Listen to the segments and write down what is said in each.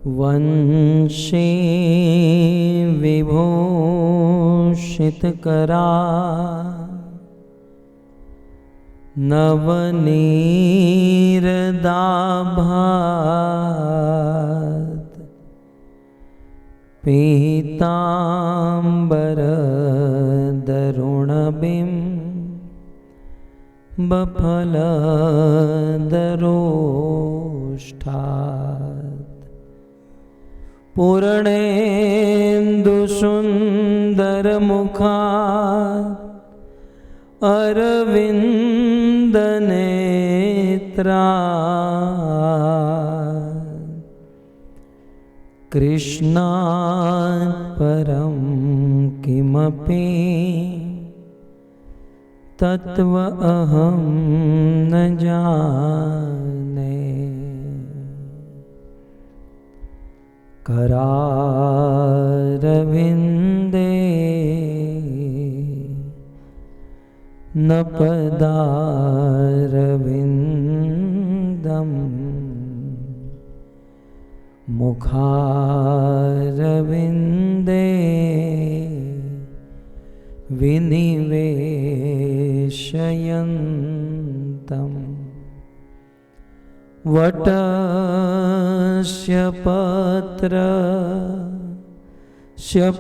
वंशी विभूषितकरा नवनीरदाभात पीताम्बरदरुणबिम्बफलदरोष्ठात् पूर्णेन्दुसुन्दरमुखात् अरविन्दनेत्रात् कृष्णात् परं किमपि तत्त्व अहं न जाने। करारविन्दे न पदारविन्दम् मुखारविन्दे विनिवेशयन्तम् वटस्य पत्रस्य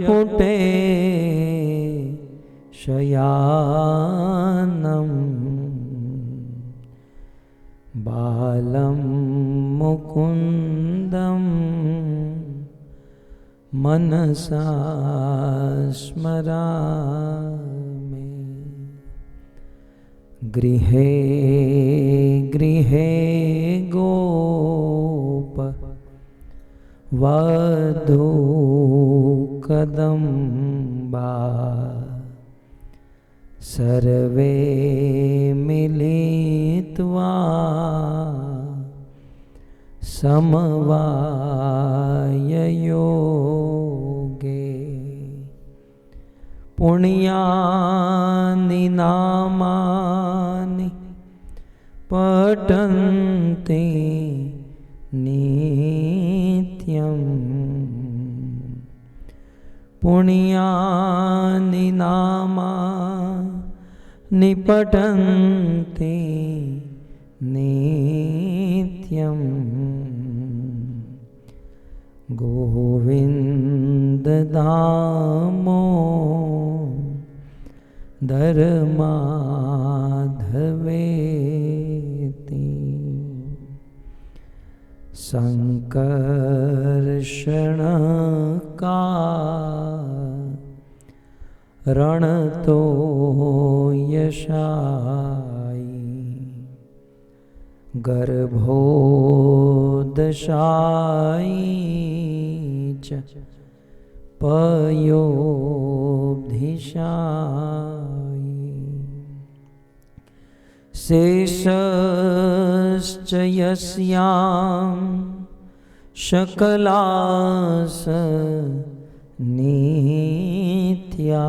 पुटे शयानं बालं मुकुन्दं मनसा स्मरामि। गृहे गृहे गोप वधूकदम्बा सर्वे मिलित्वा समवाययोगे पुण्यानि नामानि पठन्ति नित्यम् पुण्यानि नामानि पठन्ति नित्यम् गोविन्ददामोदरमाधवेति संकर्षणकारणतो यशायि गर्भोदशायि च पयोधिशायि शेषश्च यस्यां शकलास नित्या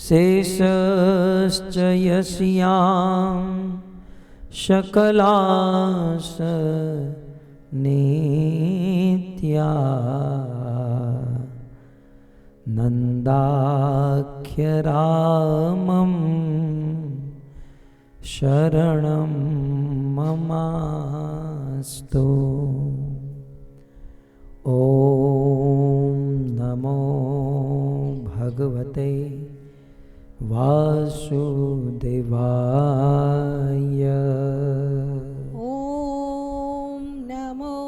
शेषश्च यस्यां शकलास नित्या नन्दाख्यरामं शरणं ममास्तु। ॐ नमो भगवते वासुदेवाय। ॐ नमो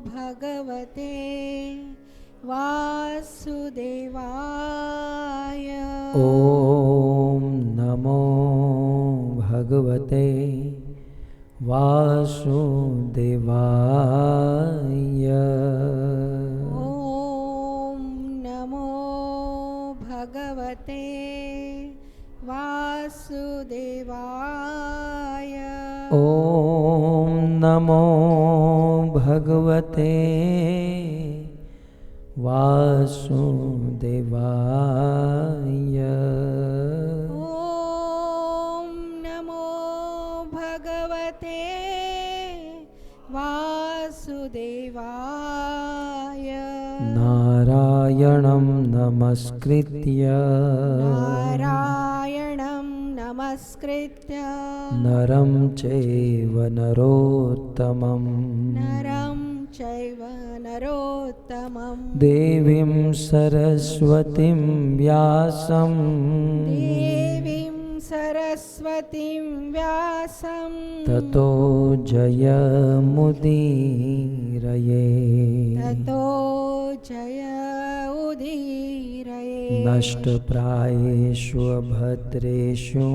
भगवते वासुदेवाय। ॐ नमो भगवते वासुदेवाय। ॐ नमो भगवते वासुदेवाय। ॐ नमो भगवते वासुदेवाय। ॐ नमो भगवते वासुदेवाय नारायणं नमस्कृत्य नारायणं नमस्कृत्य नरं चैव नरोत्तमं नरं चैव नरोत्तमं देवीं सरस्वतीं व्यासं देवीं सरस्वतीं व्यासं ततो जयमुदीरये ततो जय उदीरये नष्टप्रायेषु अभद्रेषु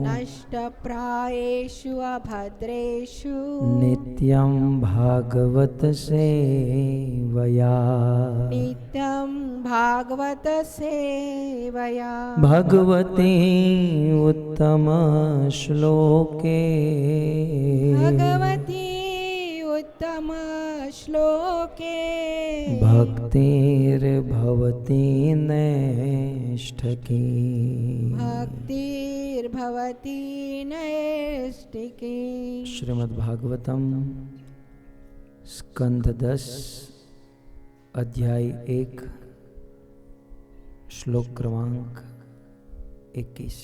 नष्टप्रायेषु अभद्रेषु नित्यं भागवत सेवया नित्यं भागवत सेवया भगवती उत्तम श्लोके भगवती उत्तम श्लोके भक्तिर्भवती नैष्ठकी भक्तिर्भवती नैष्ठिकी। श्रीमद्भागवतम स्कंध 10 अध्याय 1 श्लोक क्रमांक 21।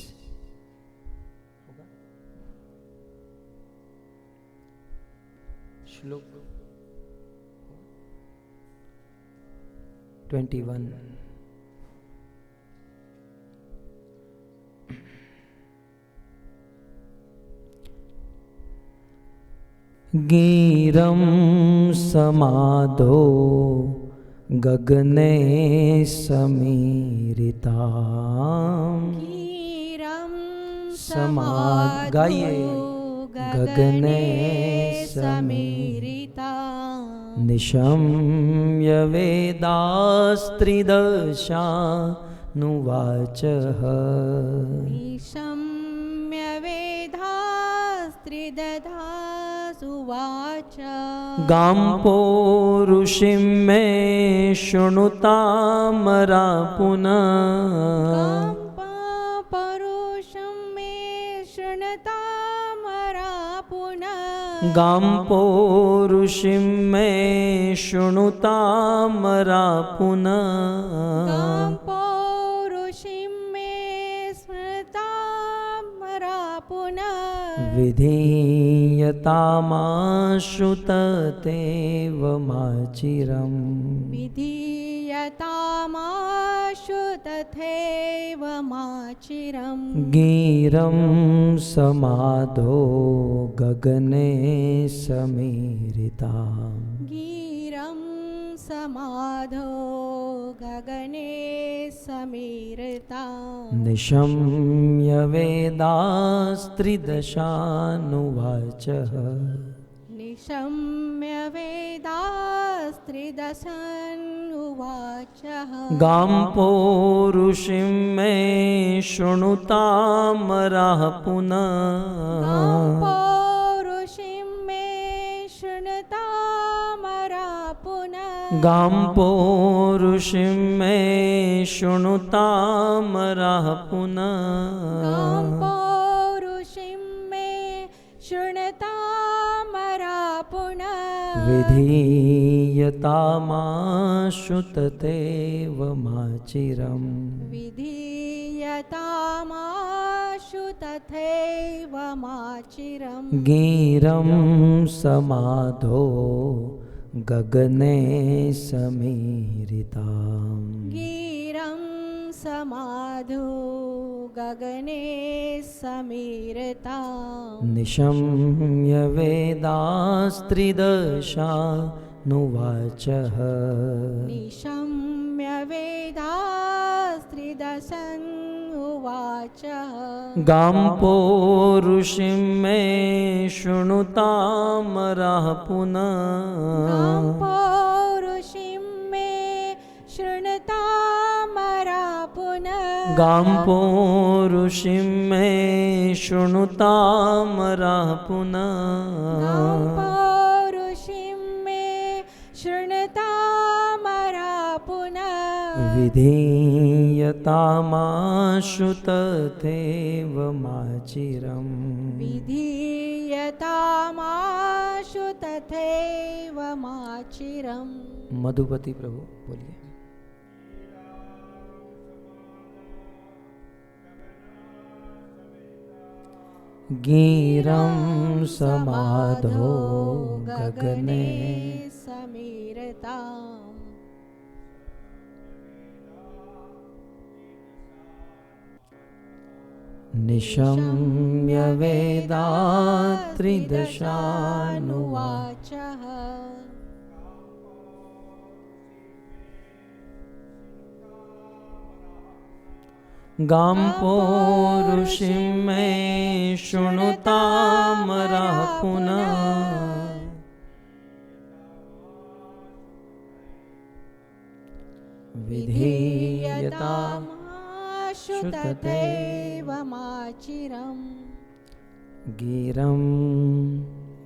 श्लोक 21। गीरं समादो गगने समीरिताम् गीरं गाइए गगने समीरिता निशम्य वेदास्त्रिदशानुवाचः निशम्य वेदास्त्रिदधासुवाच गाम्पो ऋषिं मे शृणुतामरा पुनः परुषं मे शृणुतामरा पुनः गाम्पो ऋषिं मे शृणुतामरा पुनः ऋषिं मे स्मृतामरा पुनः विधीयतामाशु तथैवमाचिरम् विधीयतामाशु तथैवमाचिरम् गीरं समादो गगने समीरिताम् गीरं समाधो गगने समीरिता निशम्य वेदास्त्रिदशानुवाचः निशम्य वेदास्त्रिदशानुवाचः गाम्पो ऋषिं मे शृणुतामरः पुनः ऋषिं मे शृणुतामरा पुनः गाम्पो ऋषिं मे शृणुतामरः पुनः ऋषिं मे शृणुतामरा पुनः विधीयतामाशु तथैवमाचिरम् विधीयतामाशु तथैवमाचिरम् गीरं समाधो गगने समीरिताम् गीरं समाधो गगने समीरता निशम्य वेदास्त्रिदशानुवाचः निशम्य वेदास्त्रिदशनुवाचः गाम्पो ऋषिं मे शृणुतामरः पुनः ऋषिं मे शृणुतामरा पुनः गाम्पो ऋषिं मे शृणुतामरः पुनः ऋषिं मे शृणुतामरा पुनः विधीयतामाशु तथैवमाचिरम् विधीयतामाशु तथैवमाचिरम्। मधुपति प्रभु बोलिए। गिरं समाधो गगने समीरताम्। निशम्य वेदात्रिदशानुवाचः। गां पौरुषीं मे शृणुतामरः पुनः। विधीयताम् तथैवमाचिरम्। गिरं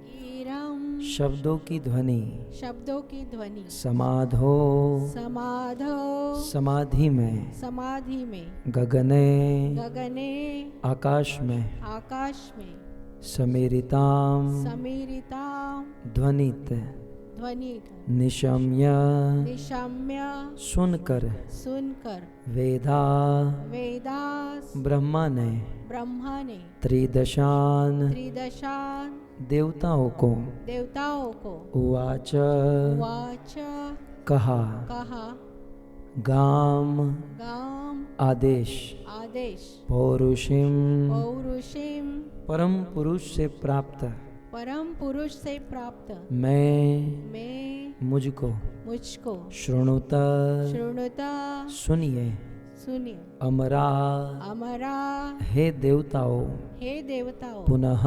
गिरं शब्दों की ध्वनि, शब्दों की ध्वनि। समाधो समाधो समाधि में, समाधि में। गगने गगने आकाश में, आकाश में। समीरिताम समीरिताम् ध्वनित, ध्वनित। निशम्य निशम्य सुनकर, सुनकर। वेदा वेदास ब्रह्मा ने, ब्रह्मा ने। त्रिदशान त्रिदशान देवताओं को, देवताओं को। उवाच वाच कहा, कहा। गाम गाम आदेश, आदेश। पौरुषिम पौरुषिम परम पुरुष से प्राप्त, परम पुरुष से प्राप्त। मैं मुझको, मुझको। शृणुता शृणुता सुनिए, सुनिए। अमरा अमरा हे देवताओं, हे देवताओं। पुनः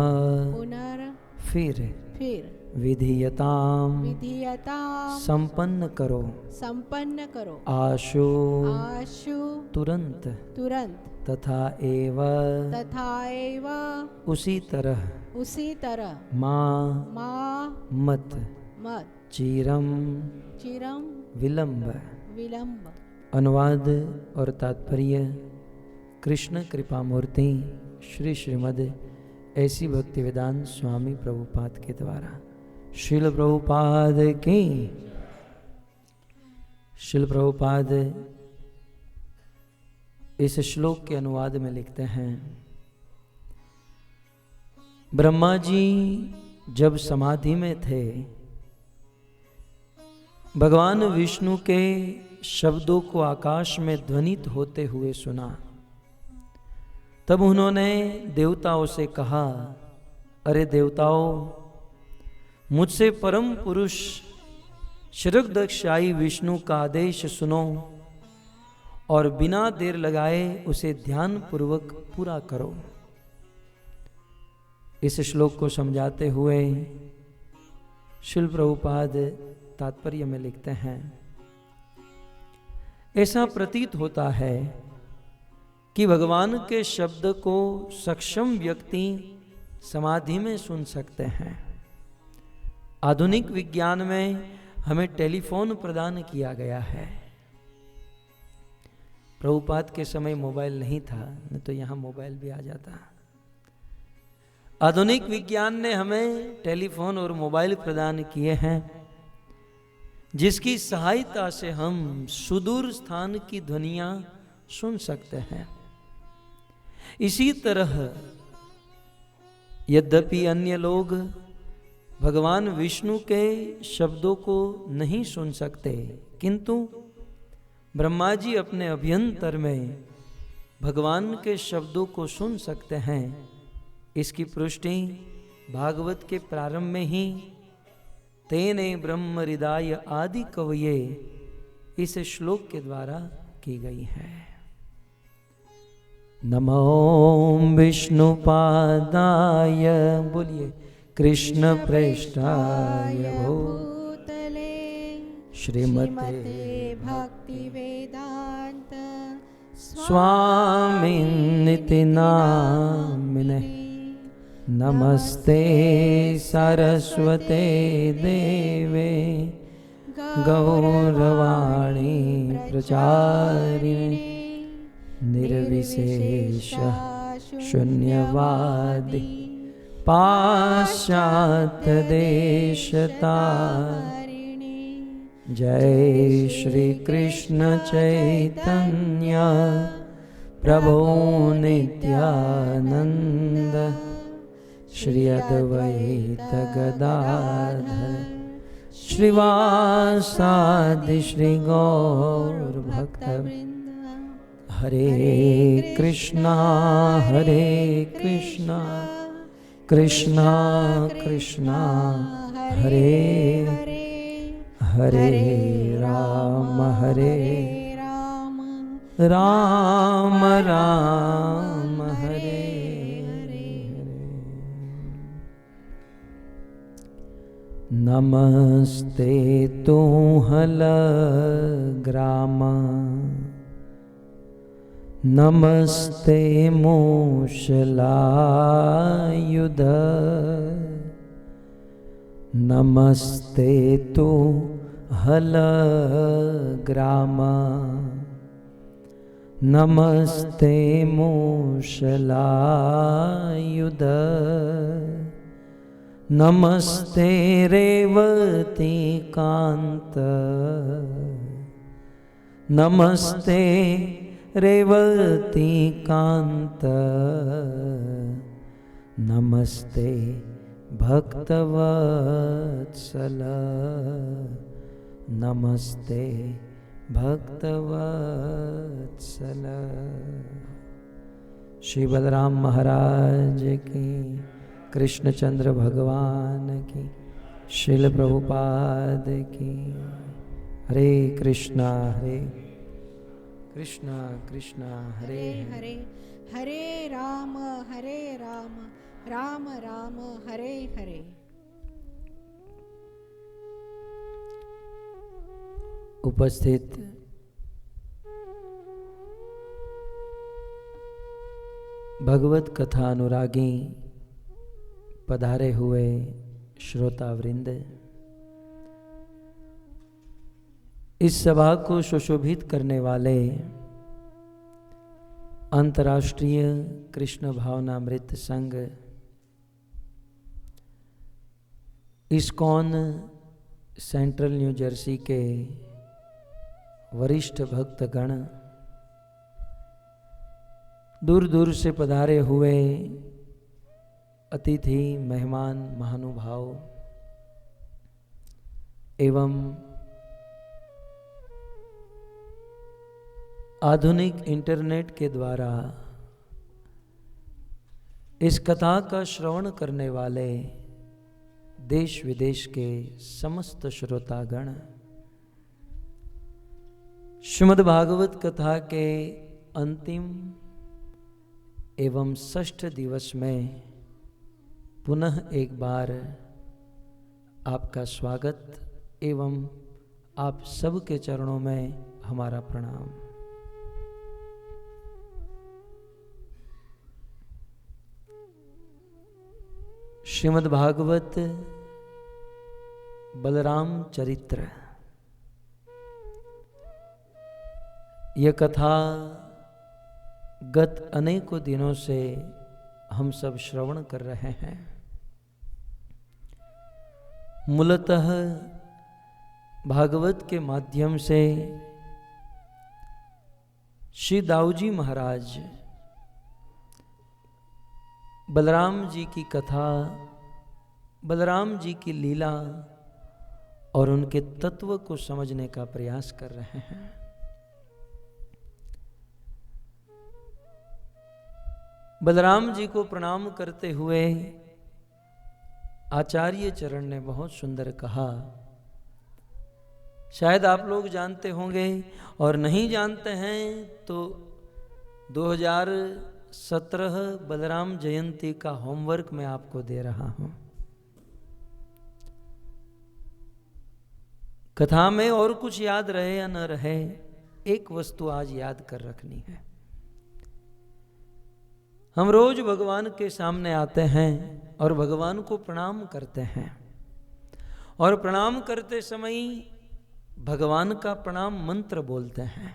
पुनर फिर फिर विधीयताम विधीयता संपन्न करो, संपन्न करो। आशु आशु तुरंत, तुरंत। तथा एव तथा एव उसी तरह, उसी तरह। माँ माँ मत मत चिरम चिरम विलंब। विलंब। अनुवाद और तात्पर्य कृष्ण कृपामूर्ति श्री श्रीमद् ऐसी भक्ति वेदांत स्वामी प्रभुपाद के द्वारा। श्रील प्रभुपाद की। श्रील प्रभुपाद इस श्लोक के अनुवाद में लिखते हैं, ब्रह्मा जी जब समाधि में थे, भगवान विष्णु के शब्दों को आकाश में ध्वनित होते हुए सुना। तब उन्होंने देवताओं से कहा, अरे देवताओं, मुझसे परम पुरुष शिरकदक्षाई विष्णु का आदेश सुनो और बिना देर लगाए उसे ध्यान पूर्वक पूरा करो। इस श्लोक को समझाते हुए श्रील प्रभुपाद तात्पर्य में लिखते हैं, ऐसा प्रतीत होता है कि भगवान के शब्द को सक्षम व्यक्ति समाधि में सुन सकते हैं। आधुनिक विज्ञान में हमें टेलीफोन प्रदान किया गया है। प्रभुपाद के समय मोबाइल नहीं था, नहीं तो यहाँ मोबाइल भी आ जाता। आधुनिक विज्ञान ने हमें टेलीफोन और मोबाइल प्रदान किए हैं, जिसकी सहायता से हम सुदूर स्थान की ध्वनियां सुन सकते हैं। इसी तरह यद्यपि अन्य लोग भगवान विष्णु के शब्दों को नहीं सुन सकते, किंतु ब्रह्मा जी अपने अभ्यंतर में भगवान के शब्दों को सुन सकते हैं। इसकी पुष्टि भागवत के प्रारंभ में ही तेने ब्रह्म हृदय आदि कवये इस श्लोक के द्वारा की गई है। नमो विष्णुपादाय, बोलिए, कृष्ण प्रेष्ठाय भूतले श्रीमते भक्ति वेदांत स्वामिनिति नामिने नमस्ते सरस्वते देवे गौरवाणी प्रचारिणे निर्विशेष शून्यवादी पाश्चात्य देशतारिणी। जय श्री कृष्ण चैतन्य प्रभु नित्यानंद, श्री अद्वैत गदाधर श्रीवासादि श्री गौर भक्तवृंद। हरे कृष्णा कृष्णा कृष्णा हरे हरे, राम राम राम हरे हरे। नमस्ते तुहल ग्राम, नमस्ते मूषलायुध, नमस्ते तु हल ग्राम, नमस्ते मूषलायुध, नमस्ते रेवती कांत, नमस्ते रेवती कांत, नमस्ते भक्तवत्सल, नमस्ते भक्तवत्सल। श्री बलराम महाराज की, कृष्णचंद्र भगवान की, श्रील प्रभुपाद की। हरे कृष्णा कृष्णा हरे हरे, हरे राम राम राम हरे हरे। उपस्थित भगवत कथा अनुरागी पधारे हुए श्रोता वृंद, इस सभा को सुशोभित करने वाले अंतर्राष्ट्रीय कृष्ण भावनामृत संघ इस्कॉन सेंट्रल न्यू जर्सी के वरिष्ठ भक्तगण, दूर दूर से पधारे हुए अतिथि मेहमान महानुभाव एवं आधुनिक इंटरनेट के द्वारा इस कथा का श्रवण करने वाले देश विदेश के समस्त श्रोतागण, श्रीमद् भागवत कथा के अंतिम एवं षष्ठ दिवस में पुनः एक बार आपका स्वागत एवं आप सबके चरणों में हमारा प्रणाम। श्रीमद् भागवत बलराम चरित्र, यह कथा गत अनेकों दिनों से हम सब श्रवण कर रहे हैं। मूलतः भागवत के माध्यम से श्री दाऊजी महाराज बलराम जी की कथा, बलराम जी की लीला और उनके तत्व को समझने का प्रयास कर रहे हैं। बलराम जी को प्रणाम करते हुए आचार्य चरण ने बहुत सुंदर कहा, शायद आप लोग जानते होंगे और नहीं जानते हैं तो 2017 बलराम जयंती का होमवर्क मैं आपको दे रहा हूं। कथा में और कुछ याद रहे या न रहे, एक वस्तु आज याद कर रखनी है। हम रोज भगवान के सामने आते हैं और भगवान को प्रणाम करते हैं, और प्रणाम करते समय भगवान का प्रणाम मंत्र बोलते हैं।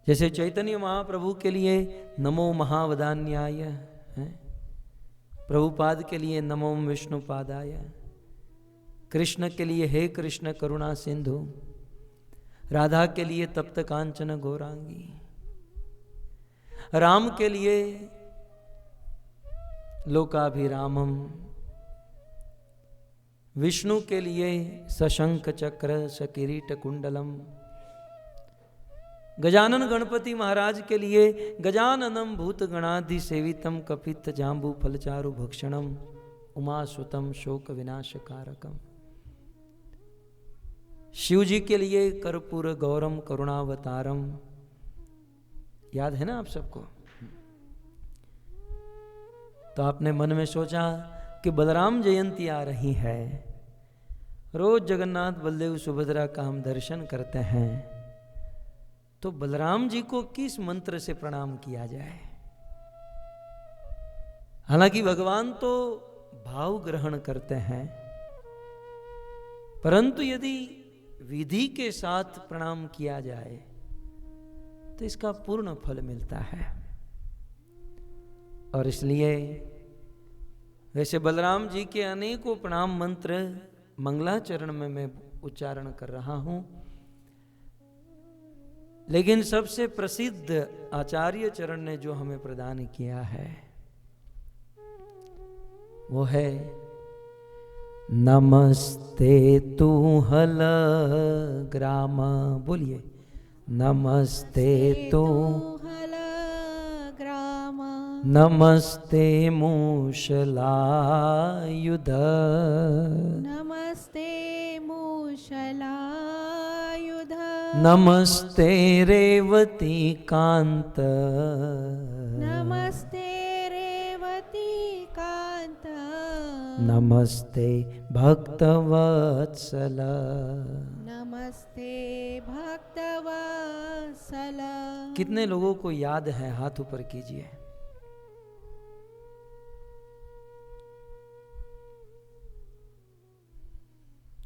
जैसे चैतन्य महाप्रभु के लिए नमो महावदान्याय है, प्रभुपाद के लिए नमो विष्णुपादाय, कृष्ण के लिए हे कृष्ण करुणा सिंधु, राधा के लिए तप्त कांचन गौरांगी, राम के लिए लोकाभिरामम, विष्णु के लिए सशंख चक्र सकिरीट कुंडलम, गजानन गणपति महाराज के लिए गजाननम भूत गणाधि सेवितम कपित जाम्बू फलचारु भक्षणम उमासुतम शोक विनाशकारकम, शिव जी के लिए कर्पूर गौरम करुणावतारम। याद है ना आप सबको? तो आपने मन में सोचा कि बलराम जयंती आ रही है, रोज जगन्नाथ बलदेव सुभद्रा का हम दर्शन करते हैं, तो बलराम जी को किस मंत्र से प्रणाम किया जाए। हालांकि भगवान तो भाव ग्रहण करते हैं, परंतु यदि विधि के साथ प्रणाम किया जाए तो इसका पूर्ण फल मिलता है। और इसलिए वैसे बलराम जी के अनेकों प्रणाम मंत्र मंगलाचरण में मैं उच्चारण कर रहा हूं, लेकिन सबसे प्रसिद्ध आचार्य चरण ने जो हमें प्रदान किया है वो है नमस्ते तू हल ग्राम। बोलिए नमस्ते तू हल ग्राम, नमस्ते मूषलायुध, नमस्ते मूषलायुध, नमस्ते रेवती कांत, नमस्ते रेवती कांत, नमस्ते भक्तवत्सल। नमस्ते भक्तवत्सल। कितने लोगों को याद है? हाथ ऊपर कीजिए।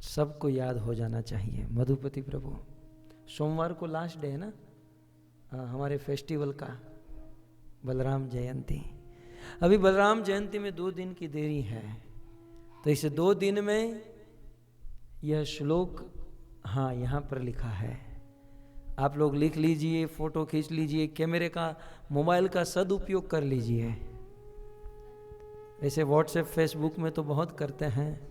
सबको याद हो जाना चाहिए। मधुपति प्रभु, सोमवार को लास्ट डे है ना हमारे फेस्टिवल का, बलराम जयंती। अभी बलराम जयंती में 2 दिन की देरी है, तो इस 2 दिन में यह श्लोक हाँ यहाँ पर लिखा है, आप लोग लिख लीजिए, फोटो खींच लीजिए, कैमरे का मोबाइल का सदुपयोग कर लीजिए। वैसे व्हाट्सएप फेसबुक में तो बहुत करते हैं।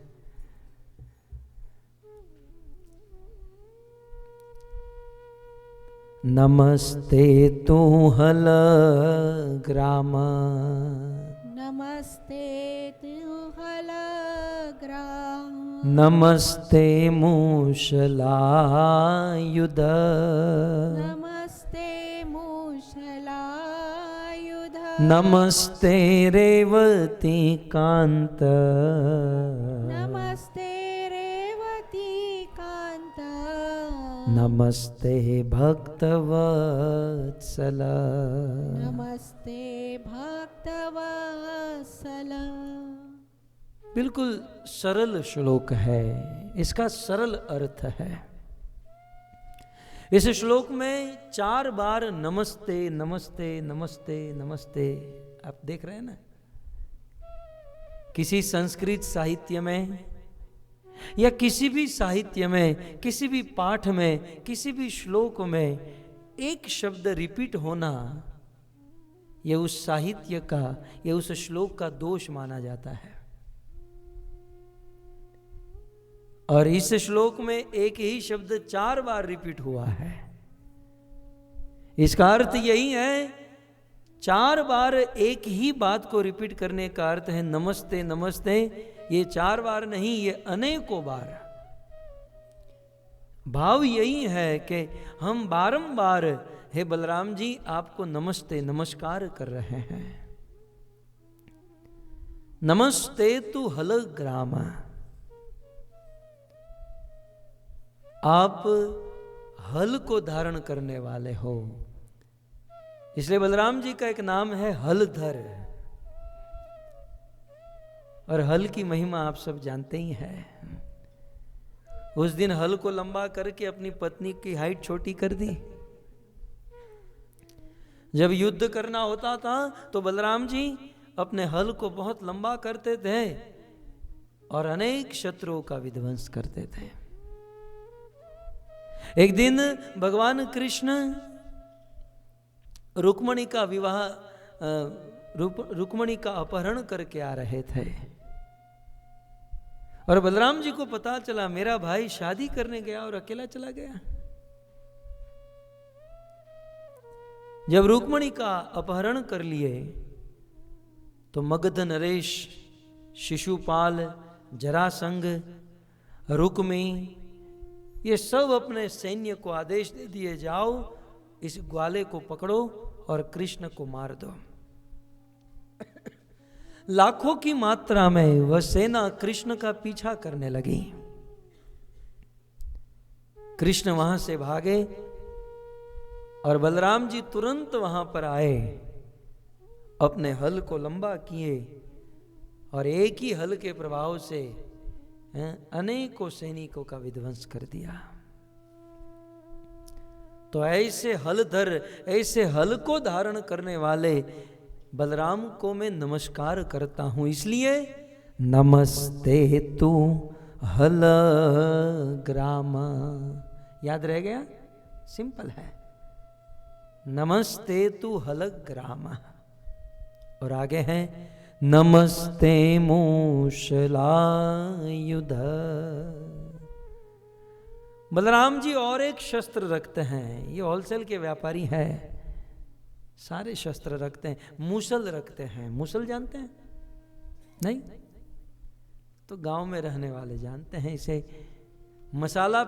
नमस्ते तू हल ग्राम, नमस्ते तू हल ग्राम, नमस्ते मूषलायुध, नमस्ते मूषलायुध, नमस्ते रेवती कांत, नमस्ते रेवती कांत, नमस्ते भक्तवत्सल। नमस्ते भक्तवत्सल। बिल्कुल सरल श्लोक है, इसका सरल अर्थ है। इस श्लोक में 4 बार नमस्ते नमस्ते नमस्ते नमस्ते आप देख रहे हैं ना। किसी संस्कृत साहित्य में या किसी भी साहित्य में, किसी भी पाठ में, किसी भी श्लोक में एक शब्द रिपीट होना यह उस साहित्य का या उस श्लोक का दोष माना जाता है। और इस श्लोक में एक ही शब्द 4 बार रिपीट हुआ है। इसका अर्थ यही है, 4 बार एक ही बात को रिपीट करने का अर्थ है नमस्ते नमस्ते। ये 4 बार नहीं, ये अनेकों बार। भाव यही है कि हम बारंबार हे बलराम जी आपको नमस्ते नमस्कार कर रहे हैं। नमस्ते तू हल ग्राम, आप हल को धारण करने वाले हो, इसलिए बलराम जी का एक नाम है हलधर। और हल की महिमा आप सब जानते ही हैं। उस दिन हल को लंबा करके अपनी पत्नी की हाइट छोटी कर दी। जब युद्ध करना होता था तो बलराम जी अपने हल को बहुत लंबा करते थे और अनेक शत्रुओं का विध्वंस करते थे। एक दिन भगवान कृष्ण रुक्मणी का विवाह रुक्मणी का अपहरण करके आ रहे थे और बलराम जी को पता चला मेरा भाई शादी करने गया और अकेला चला गया। जब रुक्मणी का अपहरण कर लिए तो मगध नरेश, शिशुपाल, जरासंग, रुक्मी ये सब अपने सैन्य को आदेश दे दिए, जाओ इस ग्वाले को पकड़ो और कृष्ण को मार दो। लाखों की मात्रा में वह सेना कृष्ण का पीछा करने लगी। कृष्ण वहां से भागे और बलराम जी तुरंत वहां पर आए, अपने हल को लंबा किए और एक ही हल के प्रभाव से अनेकों सैनिकों का विध्वंस कर दिया। तो ऐसे हलधर, ऐसे हल को धारण करने वाले बलराम को मैं नमस्कार करता हूं। इसलिए नमस्ते तू हल ग्राम, याद रह गया? सिंपल है, नमस्ते तू हल ग्राम। और आगे है नमस्ते मूषलायुध। बलराम जी और एक शस्त्र रखते हैं, ये होलसेल के व्यापारी हैं, सारे शस्त्र रखते हैं। मूसल रखते हैं, मूसल जानते हैं? नहीं तो गांव में रहने वाले जानते हैं। इसे मसाला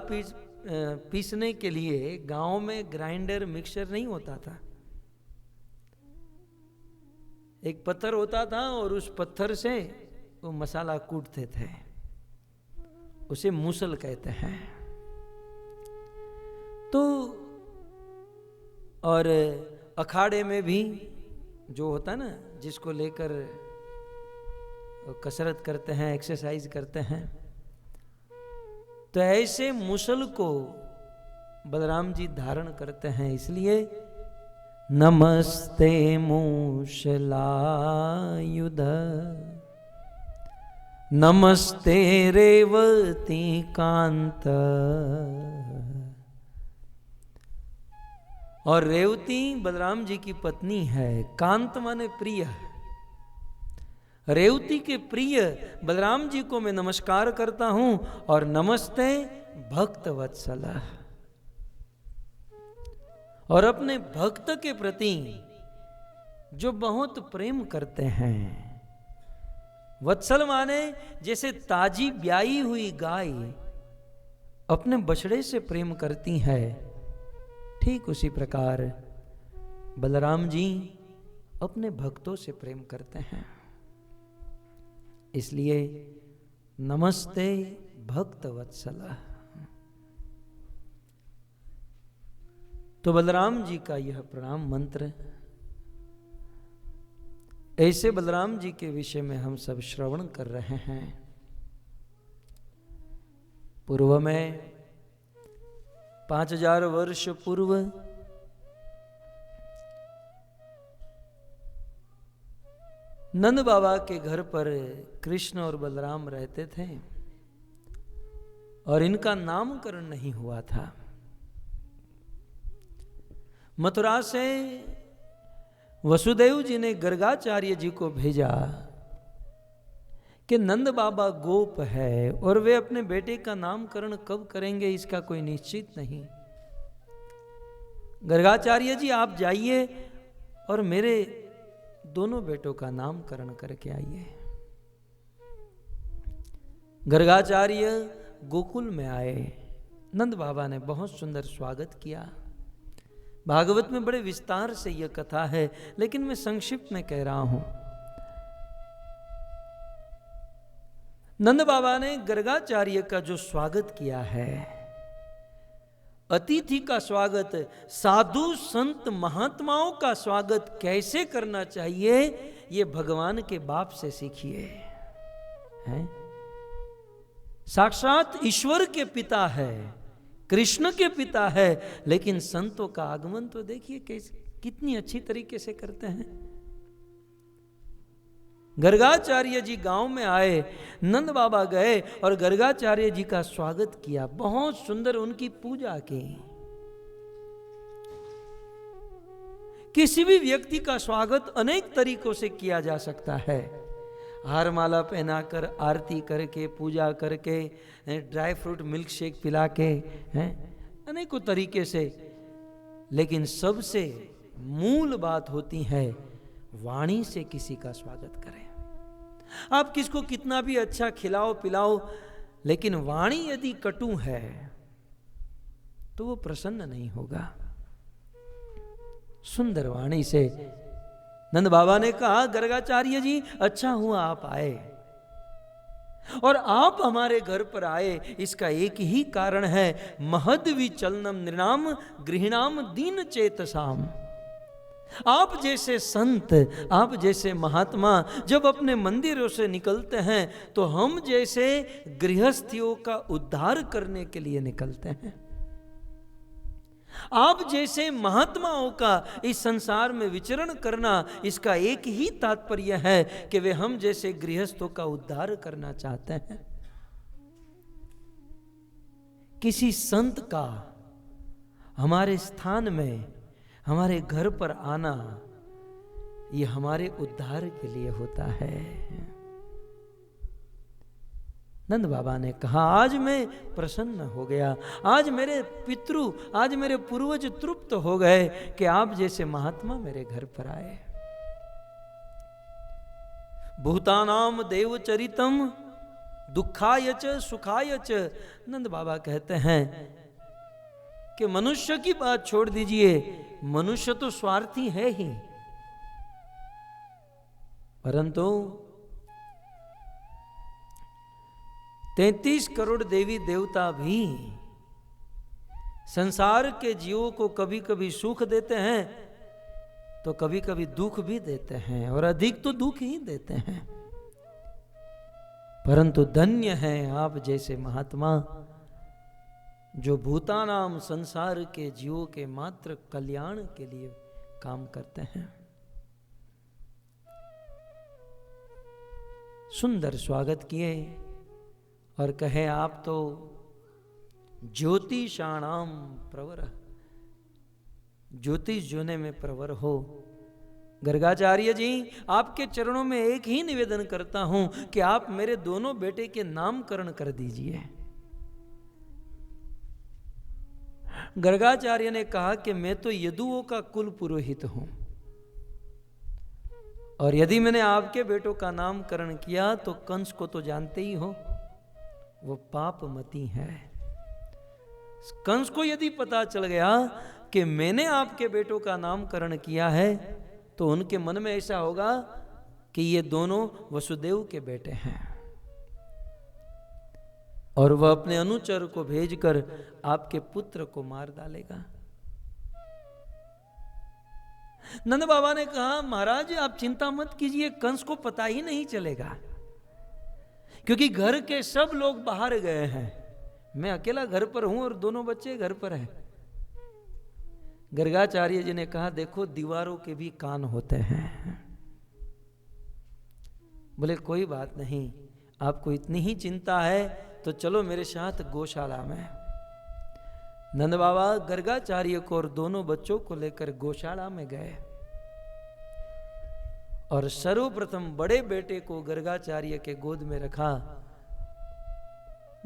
पीसने के लिए गांव में ग्राइंडर मिक्सर नहीं होता था, एक पत्थर होता था और उस पत्थर से वो मसाला कूटते थे, उसे मूसल कहते हैं। तो और अखाड़े में भी जो होता है ना, जिसको लेकर कसरत करते हैं, एक्सरसाइज करते हैं, तो ऐसे मूसल को बलराम जी धारण करते हैं। इसलिए नमस्ते मूषलायुध, नमस्ते रेवती कांत। और रेवती बलराम जी की पत्नी है, कांत माने प्रिय। रेवती के प्रिय बलराम जी को मैं नमस्कार करता हूं। और नमस्ते भक्त वत्सल, और अपने भक्त के प्रति जो बहुत प्रेम करते हैं। वत्सल माने जैसे ताजी ब्याई हुई गाय अपने बछड़े से प्रेम करती है, ठीक उसी प्रकार बलराम जी अपने भक्तों से प्रेम करते हैं। इसलिए नमस्ते भक्त वत्सल। तो बलराम जी का यह प्रणाम मंत्र, ऐसे बलराम जी के विषय में हम सब श्रवण कर रहे हैं। पूर्व में 5000 वर्ष पूर्व नंद बाबा के घर पर कृष्ण और बलराम रहते थे और इनका नामकरण नहीं हुआ था। मथुरा से वसुदेव जी ने गर्गाचार्य जी को भेजा कि नंद बाबा गोप है और वे अपने बेटे का नामकरण कब करेंगे इसका कोई निश्चित नहीं। गर्गाचार्य जी आप जाइए और मेरे दोनों बेटों का नामकरण करके आइए। गर्गाचार्य गोकुल में आए, नंद बाबा ने बहुत सुंदर स्वागत किया। भागवत में बड़े विस्तार से यह कथा है, लेकिन मैं संक्षिप्त में कह रहा हूं। नंद बाबा ने गर्गाचार्य का जो स्वागत किया है, अतिथि का स्वागत, साधु संत महात्माओं का स्वागत कैसे करना चाहिए, ये भगवान के बाप से सीखिए। हैं? साक्षात ईश्वर के पिता है, कृष्ण के पिता है, लेकिन संतों का आगमन तो देखिए कैसे, कितनी अच्छी तरीके से करते हैं। गर्गाचार्य जी गांव में आए, नंद बाबा गए और गर्गाचार्य जी का स्वागत किया, बहुत सुंदर उनकी पूजा की। किसी भी व्यक्ति का स्वागत अनेक तरीकों से किया जा सकता है, हार माला पहनाकर, आरती करके, पूजा करके, ड्राई फ्रूट मिल्क शेक पिला के, अनेकों तरीके से। लेकिन सबसे मूल बात होती है वाणी से किसी का स्वागत करें। आप किसको कितना भी अच्छा खिलाओ पिलाओ, लेकिन वाणी यदि कटु है तो वो प्रसन्न नहीं होगा। सुंदर वाणी से नंद बाबा ने कहा, गर्गाचार्य जी अच्छा हुआ आप आए, और आप हमारे घर पर आए इसका एक ही कारण है, महद्वि चलनम नृणाम गृहिणाम दीन चेतसाम। आप जैसे संत, आप जैसे महात्मा जब अपने मंदिरों से निकलते हैं तो हम जैसे गृहस्थियों का उद्धार करने के लिए निकलते हैं। आप जैसे महात्माओं का इस संसार में विचरण करना, इसका एक ही तात्पर्य है कि वे हम जैसे गृहस्थों का उद्धार करना चाहते हैं। किसी संत का हमारे स्थान में, हमारे घर पर आना, ये हमारे उद्धार के लिए होता है। नंद बाबा ने कहा, आज मैं प्रसन्न हो गया, आज मेरे पितृ, आज मेरे पूर्वज तृप्त हो गए कि आप जैसे महात्मा मेरे घर पर आए। भूतानाम देवचरितम दुखाय च सुखाय च। नंद बाबा कहते हैं कि मनुष्य की बात छोड़ दीजिए, मनुष्य तो स्वार्थी है ही, परंतु 33 करोड़ देवी देवता भी संसार के जीवों को कभी कभी सुख देते हैं तो कभी कभी दुख भी देते हैं, और अधिक तो दुख ही देते हैं। परंतु धन्य है आप जैसे महात्मा जो भूतानाम संसार के जीवों के मात्र कल्याण के लिए काम करते हैं। सुंदर स्वागत किए और कहे, आप तो ज्योतिषाणाम प्रवर, ज्योतिष जोने में प्रवर हो। गर्गाचार्य जी, आपके चरणों में एक ही निवेदन करता हूं कि आप मेरे दोनों बेटे के नामकरण कर दीजिए। गर्गाचार्य ने कहा कि मैं तो यदुओं का कुल पुरोहित हूं, और यदि मैंने आपके बेटों का नामकरण किया तो कंस को तो जानते ही हो, वो पापमती है। कंस को यदि पता चल गया कि मैंने आपके बेटों का नामकरण किया है तो उनके मन में ऐसा होगा कि ये दोनों वसुदेव के बेटे हैं, और वह अपने अनुचर को भेजकर आपके पुत्र को मार डालेगा। नंद बाबा ने कहा, महाराज आप चिंता मत कीजिए, कंस को पता ही नहीं चलेगा, क्योंकि घर के सब लोग बाहर गए हैं, मैं अकेला घर पर हूं और दोनों बच्चे घर पर हैं। गर्गाचार्य जी ने कहा, देखो दीवारों के भी कान होते हैं। बोले कोई बात नहीं, आपको इतनी ही चिंता है तो चलो मेरे साथ गौशाला में। नंद बाबा गर्गाचार्य को और दोनों बच्चों को लेकर गौशाला में गए, और सर्वप्रथम बड़े बेटे को गर्गाचार्य के गोद में रखा।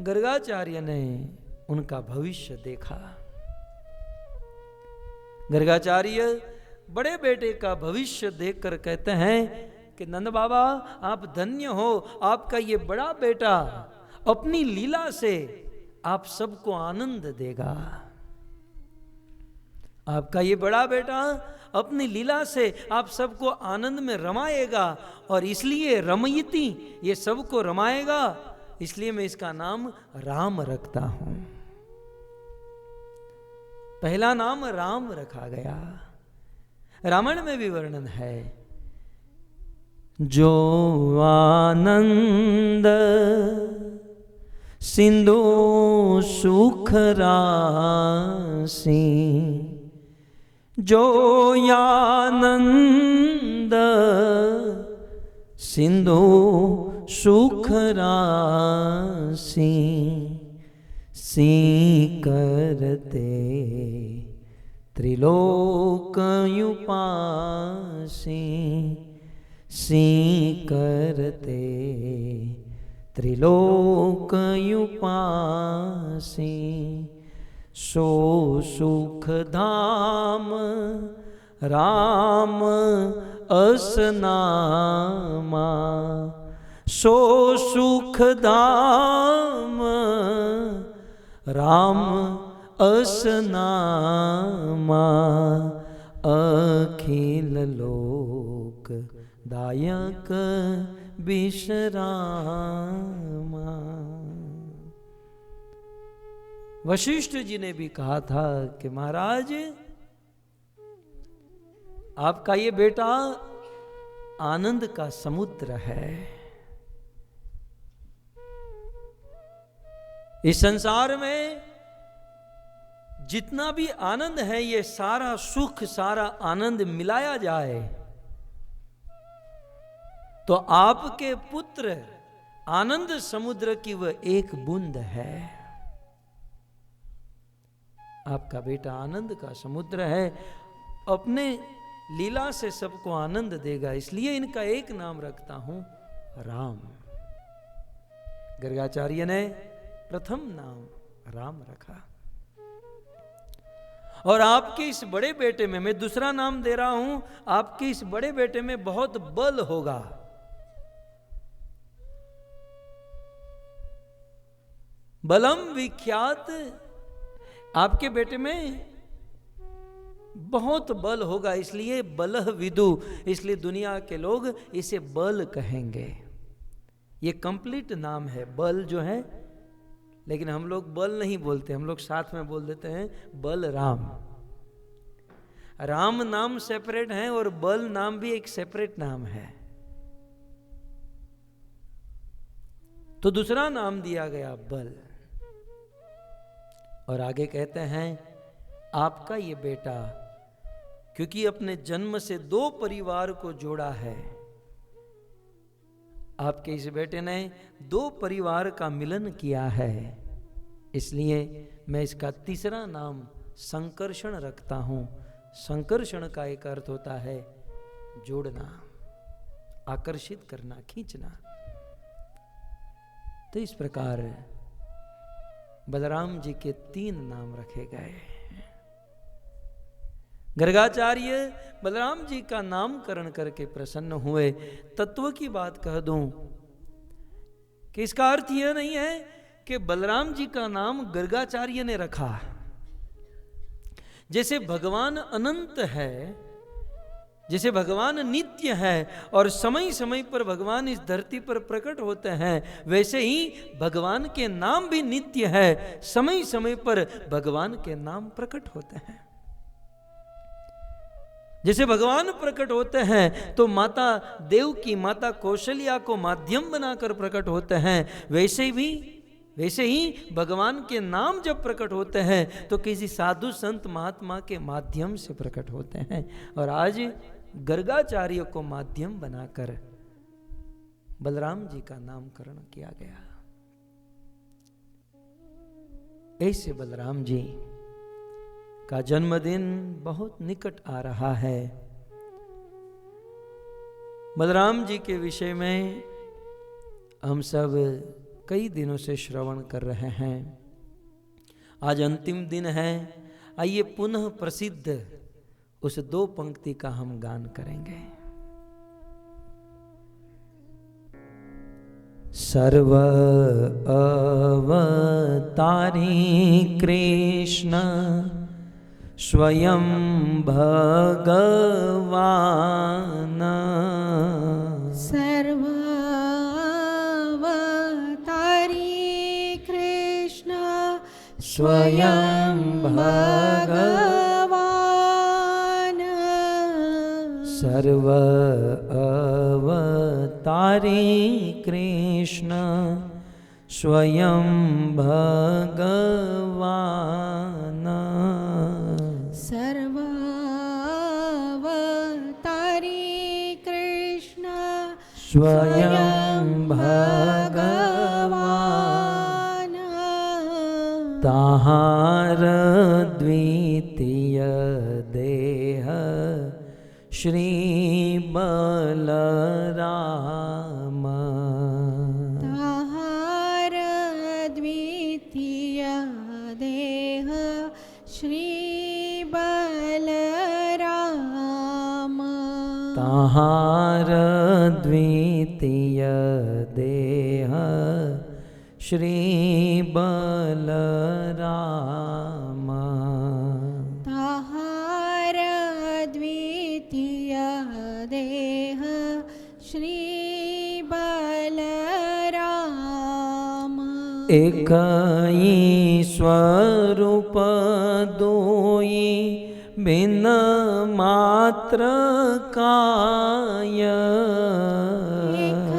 गर्गाचार्य ने उनका भविष्य देखा। गर्गाचार्य बड़े बेटे का भविष्य देखकर कहते हैं कि नंद बाबा आप धन्य हो, आपका ये बड़ा बेटा अपनी लीला से आप सबको आनंद देगा। आपका ये बड़ा बेटा अपनी लीला से आप सबको आनंद में रमाएगा, और इसलिए रमयति, ये सबको रमाएगा, इसलिए मैं इसका नाम राम रखता हूं। पहला नाम राम रखा गया। रामायण में भी वर्णन है, जो आनंद सिंधु सुख राशि, जो आनंद सिंधु सुख राशि सी करते त्रिलोकयुपासी सी करते त्रिलोकयुपासी सो सुख धाम राम असनामा सो सुख धाम राम असनामा अखिल लोक दायक विश्रामा। वशिष्ठ जी ने भी कहा था कि महाराज आपका ये बेटा आनंद का समुद्र है। इस संसार में जितना भी आनंद है, ये सारा सुख सारा आनंद मिलाया जाए तो आपके पुत्र आनंद समुद्र की वह एक बूंद है। आपका बेटा आनंद का समुद्र है, अपने लीला से सबको आनंद देगा, इसलिए इनका एक नाम रखता हूं राम। गर्गाचार्य ने प्रथम नाम राम रखा। और आपके इस बड़े बेटे में, मैं दूसरा नाम दे रहा हूं, आपके इस बड़े बेटे में बहुत बल होगा। बलम विख्यात, आपके बेटे में बहुत बल होगा, इसलिए बलह विदु, इसलिए दुनिया के लोग इसे बल कहेंगे। ये कंप्लीट नाम है बल जो है, लेकिन हम लोग बल नहीं बोलते, हम लोग साथ में बोल देते हैं बलराम। राम नाम सेपरेट है और बल नाम भी एक सेपरेट नाम है। तो दूसरा नाम दिया गया बल। और आगे कहते हैं आपका ये बेटा, क्योंकि अपने जन्म से 2 परिवार को जोड़ा है, आपके इस बेटे ने 2 परिवार का मिलन किया है, इसलिए मैं इसका तीसरा नाम संकर्षण रखता हूं। संकर्षण का एक अर्थ होता है जोड़ना, आकर्षित करना, खींचना। तो इस प्रकार बलराम जी के 3 नाम रखे गए। गर्गाचार्य बलराम जी का नामकरण करके प्रसन्न हुए। तत्व की बात कह दूं कि इसका अर्थ यह नहीं है कि बलराम जी का नाम गर्गाचार्य ने रखा। जैसे भगवान अनंत है, जैसे भगवान नित्य है और समय समय पर भगवान इस धरती पर प्रकट होते हैं, वैसे ही भगवान के नाम भी नित्य है, समय समय पर भगवान के नाम प्रकट होते हैं। जैसे भगवान प्रकट होते हैं तो माता देव की, माता कौशल्या को माध्यम बनाकर प्रकट होते हैं, वैसे ही भगवान के नाम जब प्रकट होते हैं तो किसी साधु संत महात्मा के माध्यम से प्रकट होते हैं। और आज गर्गाचार्य को माध्यम बनाकर बलराम जी का नामकरण किया गया। ऐसे बलराम जी का जन्मदिन बहुत निकट आ रहा है। बलराम जी के विषय में हम सब कई दिनों से श्रवण कर रहे हैं। आज अंतिम दिन है, आइए पुनः प्रसिद्ध उस 2 पंक्ति का हम गान करेंगे। सर्व अवतारी कृष्ण स्वयं भगवान, सर्वावतारी कृष्ण स्वयं भगवान, सर्व अवतारी कृष्ण स्वयं भगवान, सर्वावतारी कृष्ण स्वयं भगवान ताहार द्वितीय देह श्री बलराम ताहार द्वितीय देह श्री बलराम ताहार द्वितीय देह श्री बलराम ताहार द्वितीय देह श्री बलराम एक स्वरूप दोई भिन्न मात्र काय एक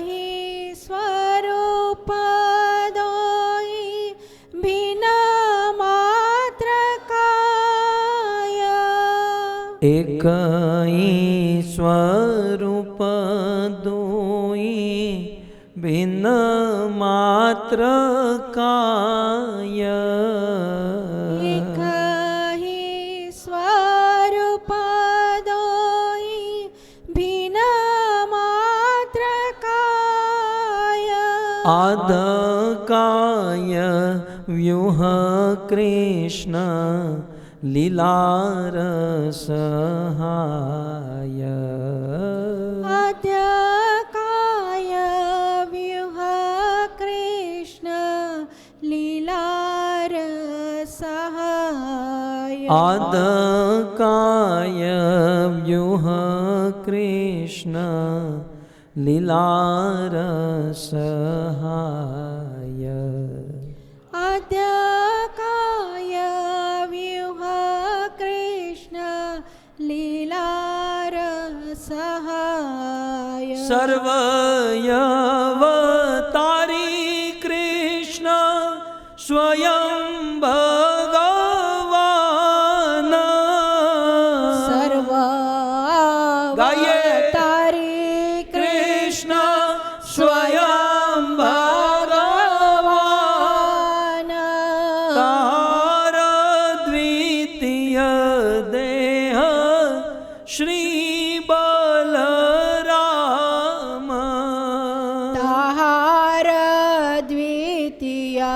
ही स्वरूप दोई भिन्न मात्र काय एक स्वरूप दोई भिन्न मात्र काय एक ही स्वरूप दोई भिन्न मात्र काय आद काय व्यूह कृष्ण लीलार सहाय आद्य काय व्यूह कृष्ण लीलार सहाय आद काय व्यूह कृष्ण लीलार सहाय आद्य काय व्यूह कृष्ण लीलार सहाय सर्वयवतारी कृष्ण स्वयं भगवान सर्व गाय